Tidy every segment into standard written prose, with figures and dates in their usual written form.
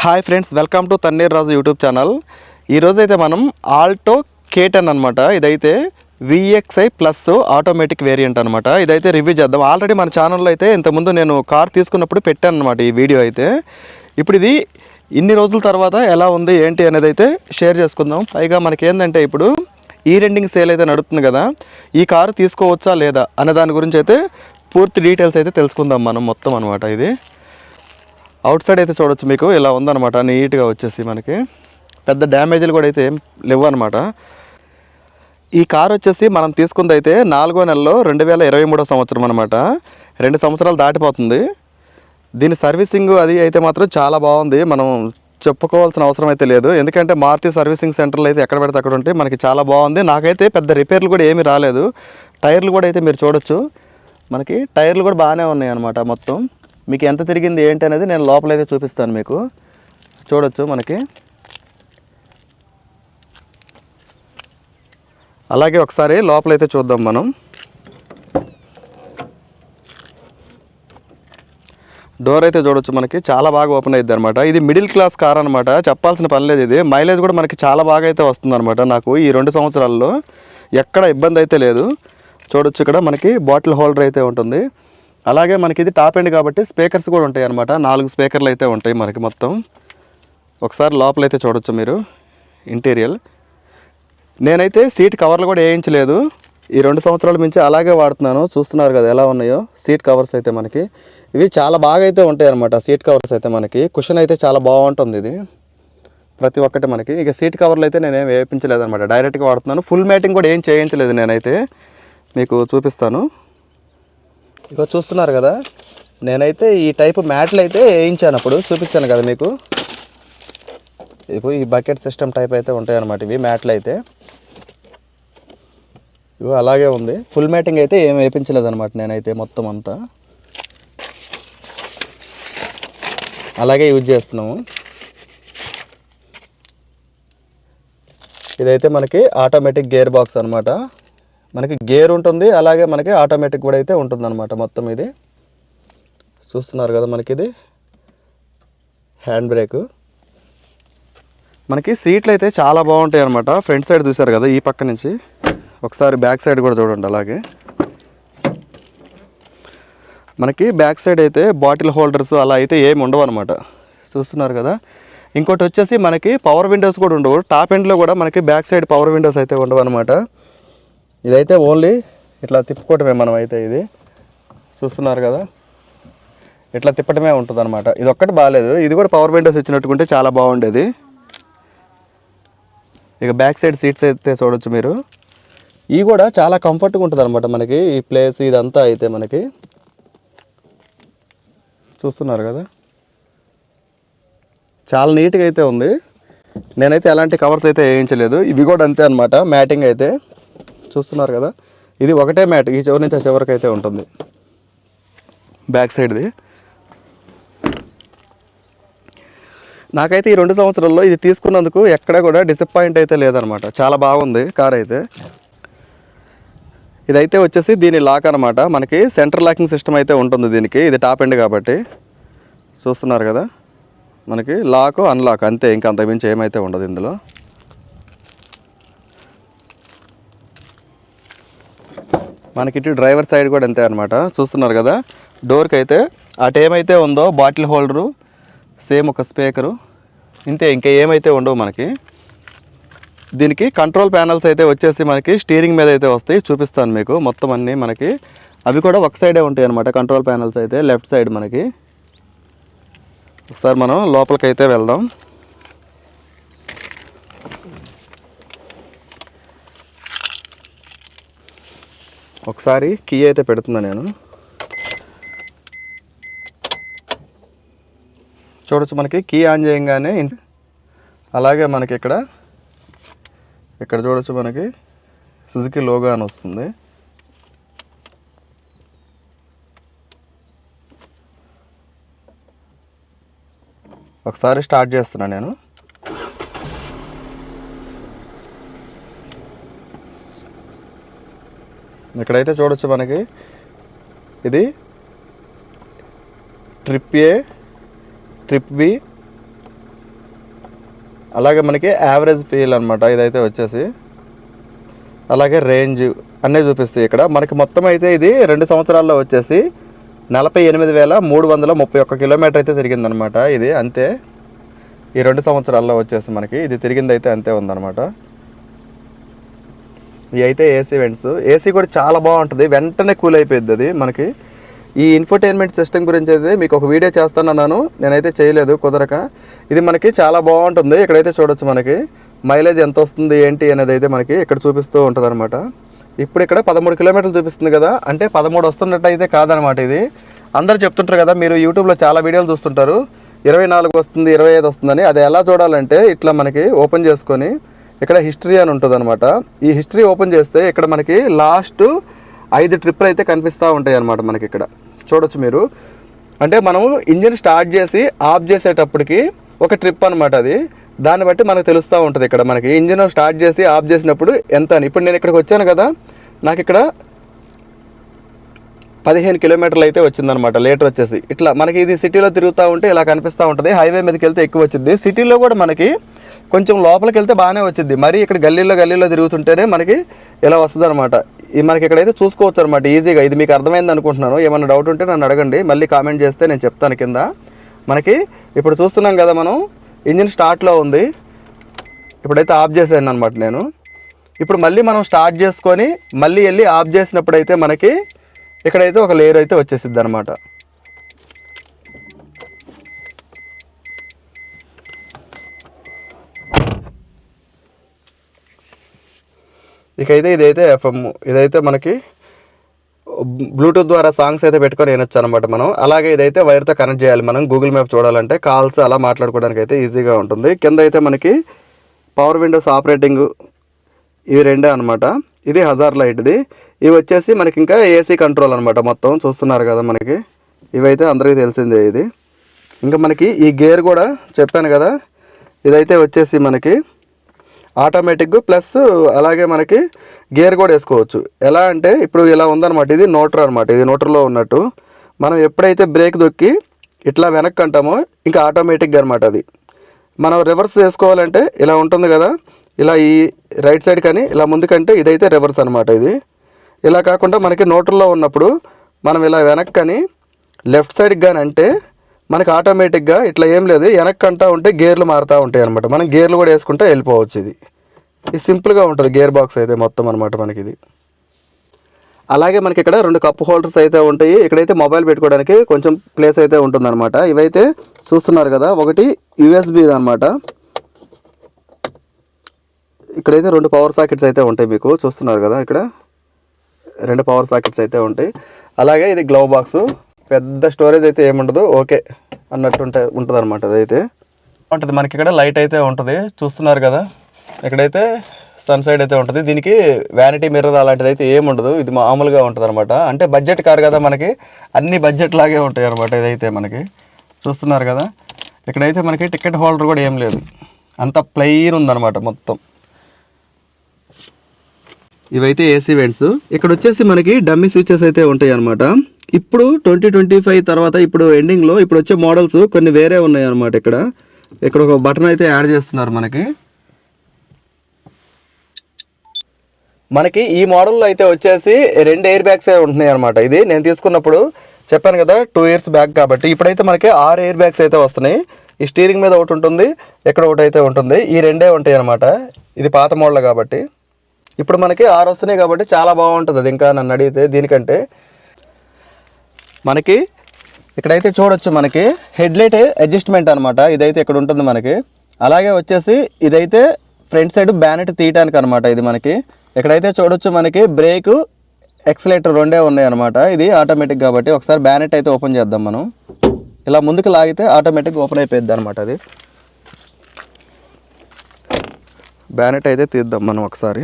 Hi friends, welcome to Thanneer Raju YouTube channel. ఈరోజైతే మనం Alto K10 అనమాట. ఇదైతే VXI ప్లస్ ఆటోమేటిక్ వేరియంట్ అనమాట. ఇదైతే రివ్యూ చేద్దాం. ఆల్రెడీ మన ఛానల్లో అయితే ఇంతకుముందు నేను కార్ తీసుకున్నప్పుడు పెట్టాను అనమాట ఈ వీడియో అయితే. ఇప్పుడు ఇది ఇన్ని రోజుల తర్వాత ఎలా ఉంది ఏంటి అనేది అయితే షేర్ చేసుకుందాం. పైగా మనకి ఏంటంటే ఇప్పుడు ఈ రెండింగ్ సేల్ అయితే నడుస్తుంది కదా, ఈ కారు తీసుకోవచ్చా లేదా అనే దాని గురించి అయితే పూర్తి డీటెయిల్స్ అయితే తెలుసుకుందాం మనం మొత్తం అనమాట. ఇది అవుట్ సైడ్ అయితే చూడొచ్చు, మీకు ఇలా ఉందన్నమాట. నీట్గా వచ్చేసి మనకి పెద్ద డ్యామేజ్లు కూడా అయితే ఏం లేవు అనమాట. ఈ కార్ వచ్చేసి మనం తీసుకుంది అయితే 4వ నెలలో 2023 సంవత్సరం అనమాట. 2 సంవత్సరాలు దాటిపోతుంది. దీని సర్వీసింగ్ అది అయితే మాత్రం చాలా బాగుంది. మనం చెప్పుకోవాల్సిన అవసరం అయితే లేదు, ఎందుకంటే మారుతి సర్వీసింగ్ సెంటర్లు అయితే ఎక్కడ పెడితే అక్కడ ఉంటే మనకి చాలా బాగుంది. నాకైతే పెద్ద రిపేర్లు కూడా ఏమీ రాలేదు. టైర్లు కూడా అయితే మీరు చూడొచ్చు, మనకి టైర్లు కూడా బాగానే ఉన్నాయి అనమాట. మొత్తం మీకు ఎంత తిరిగింది ఏంటి అనేది నేను లోపలైతే చూపిస్తాను. మీకు చూడొచ్చు మనకి. అలాగే ఒకసారి లోపలైతే చూద్దాం మనం. డోర్ అయితే చూడొచ్చు, మనకి చాలా బాగా ఓపెన్ అయ్యిద్ది అనమాట. ఇది మిడిల్ క్లాస్ కార్ అనమాట, చెప్పాల్సిన పని లేదు. ఇది మైలేజ్ కూడా మనకి చాలా బాగా అయితే వస్తుంది అనమాట. నాకు ఈ 2 సంవత్సరాల్లో ఎక్కడ ఇబ్బంది అయితే లేదు. చూడొచ్చు, ఇక్కడ మనకి బాటిల్ హోల్డర్ అయితే ఉంటుంది. అలాగే మనకి ఇది టాప్ ఎండ్ కాబట్టి స్పీకర్స్ కూడా ఉంటాయి అనమాట. 4 స్పీకర్లు అయితే ఉంటాయి మనకి మొత్తం. ఒకసారి లోపలైతే చూడొచ్చు మీరు ఇంటీరియల్. నేనైతే సీట్ కవర్లు కూడా వేయించలేదు. ఈ 2 సంవత్సరాల నుంచి అలాగే వాడుతున్నాను. చూస్తున్నారు కదా ఎలా ఉన్నాయో సీట్ కవర్స్ అయితే మనకి. ఇవి చాలా బాగా అయితే ఉంటాయి అనమాట సీట్ కవర్స్ అయితే మనకి. కుషన్ అయితే చాలా బాగుంటుంది ఇది ప్రతి ఒక్కటి మనకి. ఇక సీట్ కవర్లు అయితే నేనేం వేయించలేదు అనమాట, డైరెక్ట్గా వాడుతున్నాను. ఫుల్ మ్యాటింగ్ కూడా ఏం చేయించలేదు నేనైతే. మీకు చూపిస్తాను. ఇక చూస్తున్నారు కదా, నేనైతే ఈ టైపు మ్యాట్లు అయితే వేయించాను. అప్పుడు చూపించాను కదా మీకు. ఇవి ఈ బకెట్ సిస్టమ్ టైప్ అయితే ఉంటాయి అన్నమాట ఇవి మ్యాట్లు అయితే. ఇవి అలాగే ఉంది. ఫుల్ మ్యాటింగ్ అయితే ఏం వేయించలేదు అనమాట నేనైతే. మొత్తం అంతా అలాగే యూజ్ చేస్తున్నాము. ఇదైతే మనకి ఆటోమేటిక్ గేర్ బాక్స్ అనమాట. మనకి గేర్ ఉంటుంది, అలాగే మనకి ఆటోమేటిక్ కూడా అయితే ఉంటుంది అనమాట. మొత్తం ఇది చూస్తున్నారు కదా, మనకి ఇది హ్యాండ్ బ్రేక్. మనకి సీట్లు అయితే చాలా బాగుంటాయి అనమాట. ఫ్రంట్ సైడ్ చూసారు కదా, ఈ పక్క నుంచి ఒకసారి బ్యాక్ సైడ్ కూడా చూడండి. అలాగే మనకి బ్యాక్ సైడ్ అయితే బాటిల్ హోల్డర్స్ అలా అయితే ఏమి ఉండవు అనమాట. చూస్తున్నారు కదా. ఇంకోటి వచ్చేసి మనకి పవర్ విండోస్ కూడా ఉండవు. టాప్ ఎండ్లో కూడా మనకి బ్యాక్ సైడ్ పవర్ విండోస్ అయితే ఉండవు అనమాట. ఇదైతే ఓన్లీ ఇట్లా తిప్పుకోవటమే మనం అయితే. ఇది చూస్తున్నారు కదా, ఇట్లా తిప్పటమే ఉంటుంది అనమాట. ఇది ఒక్కటి బాగాలేదు. ఇది కూడా పవర్ విండోస్ ఇచ్చినట్టుకుంటే చాలా బాగుండేది. ఇక బ్యాక్ సైడ్ సీట్స్ అయితే చూడొచ్చు మీరు. ఇవి కూడా చాలా కంఫర్ట్గా ఉంటుంది అనమాట మనకి. ఈ ప్లేస్ ఇదంతా అయితే మనకి చూస్తున్నారు కదా, చాలా నీట్గా అయితే ఉంది. నేనైతే ఎలాంటి కవర్స్ అయితే వేయించలేదు. ఇవి కూడా అంతే అనమాట, మ్యాటింగ్ అయితే చూస్తున్నారు కదా. ఇది ఒకటే మ్యాట్, ఈ చివరి నుంచి ఆ చివరికి అయితే ఉంటుంది బ్యాక్ సైడ్ది. నాకైతే ఈ 2 సంవత్సరాల్లో ఇది తీసుకున్నందుకు ఎక్కడ కూడా డిసప్పాయింట్ అయితే లేదనమాట. చాలా బాగుంది కార్ అయితే. ఇదైతే వచ్చేసి దీని లాక్ అనమాట. మనకి సెంటర్ లాకింగ్ సిస్టమ్ అయితే ఉంటుంది దీనికి. ఇది టాప్ ఎండ్ కాబట్టి చూస్తున్నారు కదా, మనకి లాక్ అన్లాక్ అంతే, ఇంకా అంతకుమించి ఏమైతే ఉండదు ఇందులో. మనకి ఇటు డ్రైవర్ సైడ్ కూడా అంతే అనమాట. చూస్తున్నారు కదా, డోర్కి అయితే అటు ఏమైతే ఉందో బాటిల్ హోల్డరు, సేమ్ ఒక స్పీకరు, ఇంతే, ఇంకా ఏమైతే ఉండవు మనకి. దీనికి కంట్రోల్ ప్యానల్స్ అయితే వచ్చేసి మనకి స్టీరింగ్ మీద అయితే వస్తాయి. చూపిస్తాను మీకు మొత్తం అన్నీ మనకి. అవి కూడా ఒక సైడే ఉంటాయి అనమాట కంట్రోల్ ప్యానల్స్ అయితే, లెఫ్ట్ సైడ్ మనకి. ఒకసారి మనం లోపలికి అయితే వెళ్దాం. ఒకసారి కీ అయితే పెడుతున్నా నేను. చూడొచ్చు, మనకి కీ ఆన్ చేయగానే అలాగే మనకి ఇక్కడ చూడొచ్చు, మనకి సుజుకి లోగో అని వస్తుంది. ఒకసారి స్టార్ట్ చేస్తున్నా నేను. ఇక్కడైతే చూడొచ్చు, మనకి ఇది ట్రిప్ ఏ, ట్రిప్ బి, అలాగే మనకి యావరేజ్ ఫీల్ అనమాట ఇదైతే వచ్చేసి, అలాగే రేంజ్ అన్నీ చూపిస్తాయి ఇక్కడ మనకి. మొత్తం అయితే ఇది 2 సంవత్సరాల్లో వచ్చేసి 48,331 కిలోమీటర్ అయితే తిరిగిందనమాట ఇది. అంతే ఈ 2 సంవత్సరాల్లో వచ్చేసి మనకి ఇది తిరిగింది అయితే అంతే ఉందన్నమాట. ఇవి అయితే ఏసీ వెంట్స్. ఏసీ కూడా చాలా బాగుంటుంది, వెంటనే కూల్ అయిపోయింది అది మనకి. ఈ ఇన్ఫోటైన్మెంట్ సిస్టమ్ గురించి అయితే మీకు ఒక వీడియో చేస్తానన్నాను, నేనైతే చేయలేదు కుదరక. ఇది మనకి చాలా బాగుంటుంది. ఇక్కడైతే చూడొచ్చు మనకి మైలేజ్ ఎంత వస్తుంది ఏంటి అనేది అయితే మనకి ఇక్కడ చూపిస్తూ ఉంటుంది అనమాట. ఇప్పుడు ఇక్కడ 13 కిలోమీటర్లు చూపిస్తుంది కదా, అంటే 13 వస్తున్నట్టు అయితే కాదనమాట. ఇది అందరు చెప్తుంటారు కదా, మీరు యూట్యూబ్లో చాలా వీడియోలు చూస్తుంటారు 24 వస్తుంది 25 వస్తుందని. అది ఎలా చూడాలంటే ఇట్లా మనకి ఓపెన్ చేసుకొని ఇక్కడ హిస్టరీ అని ఉంటుంది అనమాట. ఈ హిస్టరీ ఓపెన్ చేస్తే ఇక్కడ మనకి లాస్ట్ 5 ట్రిప్పులు అయితే కనిపిస్తూ ఉంటాయి అన్నమాట మనకి. ఇక్కడ చూడొచ్చు మీరు. అంటే మనము ఇంజిన్ స్టార్ట్ చేసి ఆఫ్ చేసేటప్పటికి ఒక ట్రిప్ అనమాట అది. దాన్ని బట్టి మనకు తెలుస్తూ ఉంటుంది ఇక్కడ మనకి ఇంజిన్ స్టార్ట్ చేసి ఆఫ్ చేసినప్పుడు ఎంత అని. ఇప్పుడు నేను ఇక్కడికి వచ్చాను కదా, నాకు ఇక్కడ 15 కిలోమీటర్లు అయితే వచ్చిందనమాట లీటర్ వచ్చేసి. ఇట్లా మనకి ఇది సిటీలో తిరుగుతూ ఉంటే ఇలా కనిపిస్తూ ఉంటుంది. హైవే మీదకి వెళ్తే ఎక్కువ వచ్చింది. సిటీలో కూడా మనకి కొంచెం లోపలికి వెళ్తే బాగానే వచ్చింది. మరి ఇక్కడ గల్లీలో తిరుగుతుంటేనే మనకి ఇలా వస్తుంది అనమాట. ఇది మనకి ఇక్కడైతే చూసుకోవచ్చు అనమాట ఈజీగా. ఇది మీకు అర్థమైంది అనుకుంటున్నాను. ఏమన్నా డౌట్ ఉంటే నన్ను అడగండి, మళ్ళీ కామెంట్ చేస్తే నేను చెప్తాను కింద. మనకి ఇప్పుడు చూస్తున్నాం కదా, మనం ఇంజిన్ స్టార్ట్లో ఉంది. ఇప్పుడైతే ఆఫ్ చేసాను అనమాట నేను. ఇప్పుడు మళ్ళీ మనం స్టార్ట్ చేసుకొని మళ్ళీ వెళ్ళి ఆఫ్ చేసినప్పుడైతే మనకి ఇక్కడైతే ఒక లేయర్ అయితే వచ్చేసిద్ది అనమాట. ఇకైతే ఇదైతే ఎఫ్ఎం, ఇదైతే మనకి బ్లూటూత్ ద్వారా సాంగ్స్ అయితే పెట్టుకొని వినొచ్చు అనమాట మనం. అలాగే ఇదైతే వైర్తో కనెక్ట్ చేయాలి మనం గూగుల్ మ్యాప్ చూడాలంటే. కాల్స్ అలా మాట్లాడుకోవడానికి అయితే ఈజీగా ఉంటుంది. కింద అయితే మనకి పవర్ విండోస్ ఆపరేటింగ్ ఇవి రెండే అనమాట. ఇది హజార్ లైట్ది. ఇవి వచ్చేసి మనకి ఇంకా ఏసీ కంట్రోల్ అనమాట. మొత్తం చూస్తున్నారు కదా మనకి, ఇవైతే అందరికీ తెలిసిందే ఇది. ఇంకా మనకి ఈ గేర్ కూడా చెప్పాను కదా, ఇదైతే వచ్చేసి మనకి ఆటోమేటిక్ ప్లస్ అలాగే మనకి గేర్ కూడా వేసుకోవచ్చు. ఎలా అంటే ఇప్పుడు ఇలా ఉందన్నమాట, ఇది నోటర్ అనమాట. ఇది నోటర్లో ఉన్నట్టు మనం ఎప్పుడైతే బ్రేక్ దొక్కి ఇట్లా వెనక్కి అంటామో ఇంకా ఆటోమేటిక్గా అనమాట. అది మనం రివర్స్ చేసుకోవాలంటే ఇలా ఉంటుంది కదా, ఇలా ఈ రైట్ సైడ్ కానీ ఇలా ముందుకంటే ఇదైతే రివర్స్ అనమాట. ఇది ఇలా కాకుండా మనకి నోటర్లో ఉన్నప్పుడు మనం ఇలా వెనక్కని లెఫ్ట్ సైడ్కి కానీ అంటే మనకి ఆటోమేటిక్గా ఇట్లా ఏం లేదు, వెనక్కి అంటూ ఉంటే గేర్లు మారుతూ ఉంటాయి అనమాట. మనం గేర్లు కూడా వేసుకుంటే వెళ్ళిపోవచ్చు. ఇది సింపుల్గా ఉంటుంది గేర్ బాక్స్ అయితే మొత్తం అనమాట మనకి ఇది. అలాగే మనకి ఇక్కడ 2 కప్ హోల్డర్స్ అయితే ఉంటాయి. ఇక్కడైతే మొబైల్ పెట్టుకోవడానికి కొంచెం ప్లేస్ అయితే ఉంటుందన్నమాట. ఇవైతే చూస్తున్నారు కదా, ఒకటి యూఎస్బి అనమాట. ఇక్కడైతే 2 పవర్ సాకెట్స్ అయితే ఉంటాయి, మీకు చూస్తున్నారు కదా, ఇక్కడ 2 పవర్ సాకెట్స్ అయితే ఉంటాయి. అలాగే ఇది గ్లవ్ బాక్స్, పెద్ద స్టోరేజ్ అయితే ఏముండదు, ఓకే అన్నట్టు ఉంటుంది అనమాట. అదైతే ఉంటుంది. మనకి ఇక్కడ లైట్ అయితే ఉంటుంది, చూస్తున్నారు కదా. ఇక్కడైతే సన్ సైడ్ అయితే ఉంటుంది. దీనికి వ్యానిటీ మిర్రర్ అలాంటిది అయితే ఏముండదు, ఇది మామూలుగా ఉంటుంది అనమాట. అంటే బడ్జెట్ కారు కదా, మనకి అన్ని బడ్జెట్ లాగే ఉంటాయి అనమాట. ఇదైతే మనకి చూస్తున్నారు కదా, ఇక్కడైతే మనకి టికెట్ హోల్డర్ కూడా ఏం లేదు, అంత ప్లెయిన్ ఉందన్నమాట మొత్తం. ఇవైతే ఏసీ వెంట్స్. ఇక్కడ వచ్చేసి మనకి డమ్మీ స్విచెస్ అయితే ఉంటాయి అనమాట. ఇప్పుడు 2025 తర్వాత ఇప్పుడు ఎండింగ్లో ఇప్పుడు వచ్చే మోడల్స్ కొన్ని వేరే ఉన్నాయి అనమాట. ఇక్కడ ఒక బటన్ అయితే యాడ్ చేస్తున్నారు మనకి ఈ మోడల్లో అయితే వచ్చేసి 2 ఎయిర్ బ్యాగ్స్ ఉంటున్నాయి అనమాట. ఇది నేను తీసుకున్నప్పుడు చెప్పాను కదా 2 ఇయర్స్ బ్యాక్ కాబట్టి. ఇప్పుడైతే మనకి 6 ఎయిర్ బ్యాగ్స్ అయితే వస్తున్నాయి. ఈ స్టీరింగ్ మీద ఒకటి ఉంటుంది, ఇక్కడ ఒకటి అయితే ఉంటుంది. ఈ 2 ఉంటాయి అనమాట. ఇది పాత మోడల్ కాబట్టి. ఇప్పుడు మనకి 6 వస్తున్నాయి కాబట్టి చాలా బాగుంటుంది అది. ఇంకా నన్ను అడిగితే దీనికంటే మనకి ఇక్కడైతే చూడొచ్చు, మనకి హెడ్లైట్ అడ్జస్ట్మెంట్ అనమాట. ఇదైతే ఇక్కడ ఉంటుంది మనకి. అలాగే వచ్చేసి ఇదైతే ఫ్రంట్ సైడ్ బ్యానెట్ తీయటానికి అనమాట. ఇది మనకి ఇక్కడైతే చూడొచ్చు, మనకి బ్రేక్ ఎక్సలేటర్ 2 ఉన్నాయి అనమాట. ఇది ఆటోమేటిక్ కాబట్టి. ఒకసారి బ్యానెట్ అయితే ఓపెన్ చేద్దాం మనం. ఇలా ముందుకు లాగితే ఆటోమేటిక్ ఓపెన్ అయిపోద్ది అనమాట. అది బ్యానెట్ అయితే తీద్దాం మనం ఒకసారి.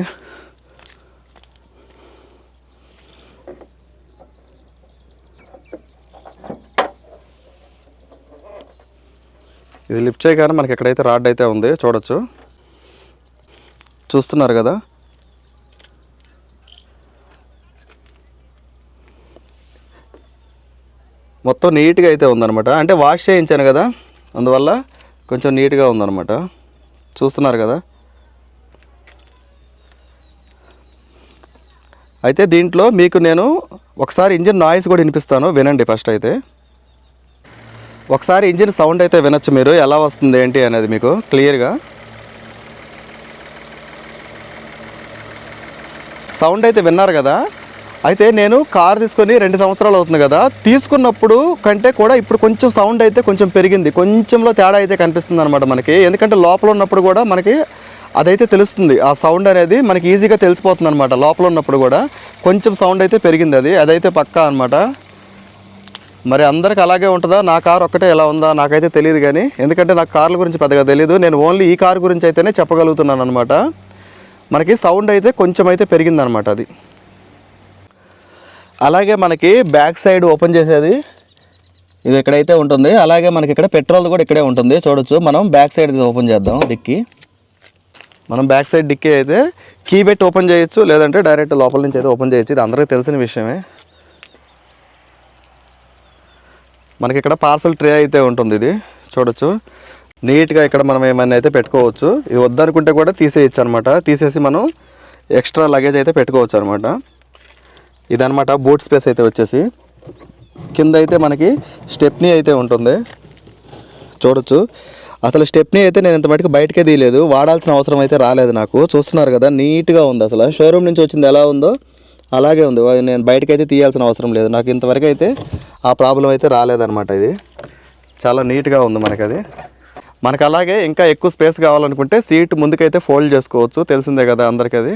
ఇది లిఫ్ట్ చేయగానే మనకి ఎక్కడైతే రాడ్ అయితే ఉంది చూడొచ్చు, చూస్తున్నారు కదా. మొత్తం నీట్గా అయితే ఉందన్నమాట. అంటే వాష్ చేయించాను కదా, అందువల్ల కొంచెం నీట్గా ఉందన్నమాట. చూస్తున్నారు కదా. అయితే దీంట్లో మీకు నేను ఒకసారి ఇంజిన్ నాయిస్ కూడా వినిపిస్తాను, వినండి ఫస్ట్. అయితే ఒకసారి ఇంజిన్ సౌండ్ అయితే వినొచ్చు మీరు, ఎలా వస్తుంది ఏంటి అనేది మీకు క్లియర్గా సౌండ్ అయితే విన్నారు కదా. అయితే నేను కార్ తీసుకొని 2 సంవత్సరాలు అవుతుంది కదా, తీసుకున్నప్పుడు కంటే కూడా ఇప్పుడు కొంచెం సౌండ్ అయితే కొంచెం పెరిగింది, కొంచెంలో తేడా అయితే కనిపిస్తుంది అనమాట మనకి. ఎందుకంటే లోపల ఉన్నప్పుడు కూడా మనకి అదైతే తెలుస్తుంది, ఆ సౌండ్ అనేది మనకి ఈజీగా తెలిసిపోతుంది అనమాట. లోపల ఉన్నప్పుడు కూడా కొంచెం సౌండ్ అయితే పెరిగింది, అదైతే పక్కా అనమాట. మరి అందరికి అలాగే ఉంటుందా, నా కారు ఒక్కటే ఎలా ఉందా నాకైతే తెలియదు. కానీ ఎందుకంటే నాకు కార్ల గురించి పెద్దగా తెలియదు, నేను ఓన్లీ ఈ కారు గురించి అయితేనే చెప్పగలుగుతున్నాను అనమాట. మనకి సౌండ్ అయితే కొంచెం అయితే పెరిగిందనమాట అది. అలాగే మనకి బ్యాక్ సైడ్ ఓపెన్ చేసేది ఇది ఇక్కడైతే ఉంటుంది. అలాగే మనకి ఇక్కడ పెట్రోల్ కూడా ఇక్కడే ఉంటుంది, చూడొచ్చు. మనం బ్యాక్ సైడ్ ఓపెన్ చేద్దాం. డిక్కీ మనం బ్యాక్ సైడ్ డిక్కీ అయితే కీ పెట్టి ఓపెన్ చేయొచ్చు, లేదంటే డైరెక్ట్ లోపల నుంచి అయితే ఓపెన్ చేయొచ్చు. ఇది అందరికీ తెలిసిన విషయమే. మనకి ఇక్కడ పార్సల్ ట్రే అయితే ఉంటుంది, ఇది చూడొచ్చు. నీట్గా ఇక్కడ మనం ఏమైనా అయితే పెట్టుకోవచ్చు. ఇది వద్దనుకుంటే కూడా తీసేయచ్చు అనమాట. తీసేసి మనం ఎక్స్ట్రా లగేజ్ అయితే పెట్టుకోవచ్చు అనమాట. ఇదనమాట బూట్ స్పేస్ అయితే వచ్చేసి. కింద అయితే మనకి స్టెప్నీ అయితే ఉంటుంది, చూడొచ్చు. అసలు స్టెప్నీ అయితే నేను ఇంత మటుకు బయటకే తీయలేదు, వాడాల్సిన అవసరం అయితే రాలేదు నాకు. చూస్తున్నారు కదా నీట్గా ఉంది. అసలు షోరూమ్ నుంచి వచ్చింది ఎలా ఉందో అలాగే ఉంది, నేను బయటకైతే తీయాల్సిన అవసరం లేదు. నాకు ఇంతవరకు అయితే ఆ ప్రాబ్లం అయితే రాలేదన్నమాట. ఇది చాలా నీట్గా ఉంది మనకి. అది మనకు అలాగే ఇంకా ఎక్కువ స్పేస్ కావాలనుకుంటే సీట్ ముందుకైతే ఫోల్డ్ చేసుకోవచ్చు, తెలిసిందే కదా అందరికీ అది.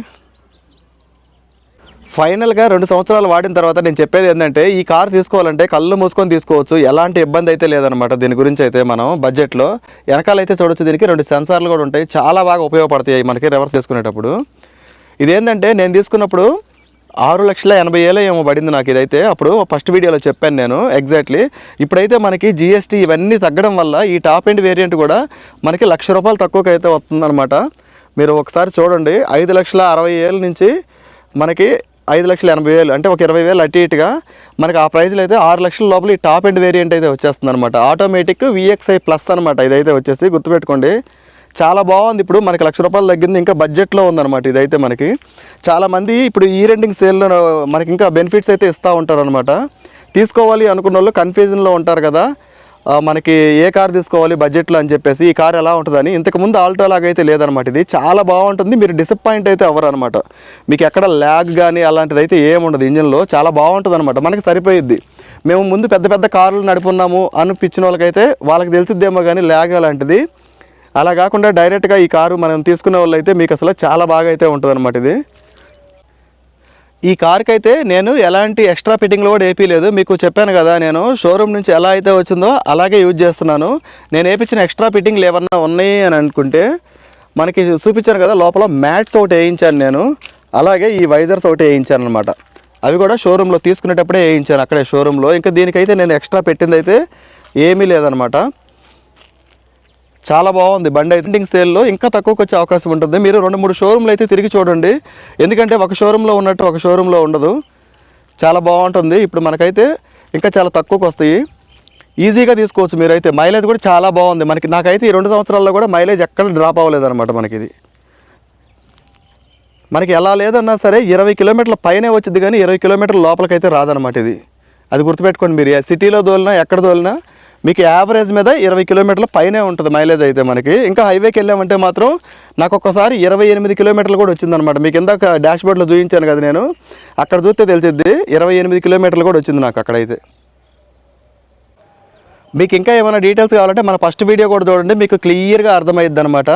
ఫైనల్గా 2 సంవత్సరాలు వాడిన తర్వాత నేను చెప్పేది ఏంటంటే, ఈ కార్ తీసుకోవాలంటే కళ్ళు మూసుకొని తీసుకోవచ్చు, ఎలాంటి ఇబ్బంది అయితే లేదనమాట. దీని గురించి అయితే మనం బడ్జెట్లో వెనకాలైతే చూడొచ్చు. దీనికి 2 సెన్సార్లు కూడా ఉంటాయి, చాలా బాగా ఉపయోగపడతాయి మనకి రివర్స్ చేసుకునేటప్పుడు. ఇదేంటంటే నేను తీసుకున్నప్పుడు 6,80,000 ఏమో పడింది నాకు ఇదైతే. అప్పుడు ఫస్ట్ వీడియోలో చెప్పాను నేను ఎగ్జాక్ట్లీ. ఇప్పుడైతే మనకి GST ఇవన్నీ తగ్గడం వల్ల ఈ టాప్ ఎండ్ వేరియంట్ కూడా మనకి ₹1,00,000 తక్కువకి అయితే వస్తుందన్నమాట. మీరు ఒకసారి చూడండి, 5,60,000 నుంచి మనకి 5,80,000 అంటే ఒక 20,000 అటు ఇటుగా మనకి ఆ ప్రైస్లో అయితే 6 లక్షల లోపల ఈ టాప్ ఎండ్ వేరియంట్ అయితే వచ్చేస్తుంది అనమాట. ఆటోమేటిక్ VXI ప్లస్ అనమాట ఇదైతే వచ్చేసి, గుర్తుపెట్టుకోండి. చాలా బాగుంది. ఇప్పుడు మనకి ₹1,00,000 తగ్గింది, ఇంకా బడ్జెట్లో ఉందన్నమాట ఇదైతే మనకి. చాలామంది ఇప్పుడు ఈ రెండింగ్ సేల్లో మనకి ఇంకా బెనిఫిట్స్ అయితే ఇస్తూ ఉంటారు అనమాట. తీసుకోవాలి అనుకున్న వాళ్ళు కన్ఫ్యూజన్లో ఉంటారు కదా, మనకి ఏ కార్ తీసుకోవాలి బడ్జెట్లో అని చెప్పేసి. ఈ కార్ ఎలా ఉంటుందని. ఇంతకుముందు ఆల్టో లాగా అయితే లేదనమాట, ఇది చాలా బాగుంటుంది. మీరు డిసప్పాయింట్ అయితే అవ్వరు అనమాట. మీకు ఎక్కడ ల్యాగ్ కానీ అలాంటిది అయితే ఏముండదు, ఇంజన్లో చాలా బాగుంటుంది అనమాట. మనకి సరిపోయిద్ది. మేము ముందు పెద్ద పెద్ద కార్లు నడుపున్నాము అనిపించిన వాళ్ళకైతే వాళ్ళకి తెలిసిద్దేమో కానీ ల్యాగ్ అలాంటిది. అలా కాకుండా డైరెక్ట్గా ఈ కారు మనం తీసుకునే వాళ్ళు అయితే మీకు అసలు చాలా బాగా అయితే ఉంటుంది అనమాట ఇది. ఈ కార్కి అయితే నేను ఎలాంటి ఎక్స్ట్రా ఫిట్టింగ్లు కూడా వేయలేదు. మీకు చెప్పాను కదా, నేను షోరూమ్ నుంచి ఎలా అయితే వచ్చిందో అలాగే యూజ్ చేస్తున్నాను. నేను వేయించిన ఎక్స్ట్రా ఫిట్టింగ్లు ఏమన్నా ఉన్నాయి అని అనుకుంటే మనకి చూపించాను కదా, లోపల మ్యాట్స్ ఒకటి వేయించాను నేను. అలాగే ఈ వైజర్స్ ఒకటి వేయించాను అనమాట. అవి కూడా షోరూంలో తీసుకునేటప్పుడే వేయించాను అక్కడే షోరూంలో. ఇంకా దీనికైతే నేను ఎక్స్ట్రా పెట్టింది అయితే ఏమీ లేదనమాట. చాలా బాగుంది బండి. ఎండింగ్ సేల్లో ఇంకా తక్కువకి వచ్చే అవకాశం ఉంటుంది. మీరు 2-3 షోరూమ్లు అయితే తిరిగి చూడండి, ఎందుకంటే ఒక షోరూంలో ఉన్నట్టు ఒక షోరూంలో ఉండదు. చాలా బాగుంటుంది. ఇప్పుడు మనకైతే ఇంకా చాలా తక్కువకి వస్తాయి, ఈజీగా తీసుకోవచ్చు మీరైతే. మైలేజ్ కూడా చాలా బాగుంది మనకి. నాకైతే ఈ 2 సంవత్సరాల్లో కూడా మైలేజ్ ఎక్కడ డ్రాప్ అవ్వలేదన్నమాట మనకి. ఇది మనకి ఎలా లేదన్నా సరే 20 కిలోమీటర్ల పైనే వచ్చింది, కానీ 20 కిలోమీటర్ల లోపలికైతే రాదనమాట ఇది. అది గుర్తుపెట్టుకోండి. మీరు సిటీలో తోలినా ఎక్కడ తోలినా మీకు యావరేజ్ మీద 20 కిలోమీటర్ల పైనే ఉంటుంది మైలేజ్ అయితే మనకి. ఇంకా హైవేకి వెళ్ళామంటే మాత్రం నాకు ఒక్కసారి 28 కిలోమీటర్లు కూడా వచ్చిందనమాట. మీకు ఇందాక డాష్బోర్డ్లో చూపించాను కదా నేను, అక్కడ చూస్తే తెలిసిద్ది 28 కిలోమీటర్లు కూడా వచ్చింది నాకు అక్కడైతే. మీకు ఇంకా ఏమైనా డీటెయిల్స్ కావాలంటే మన ఫస్ట్ వీడియో కూడా చూడండి, మీకు క్లియర్గా అర్థమైద్ది అనమాట.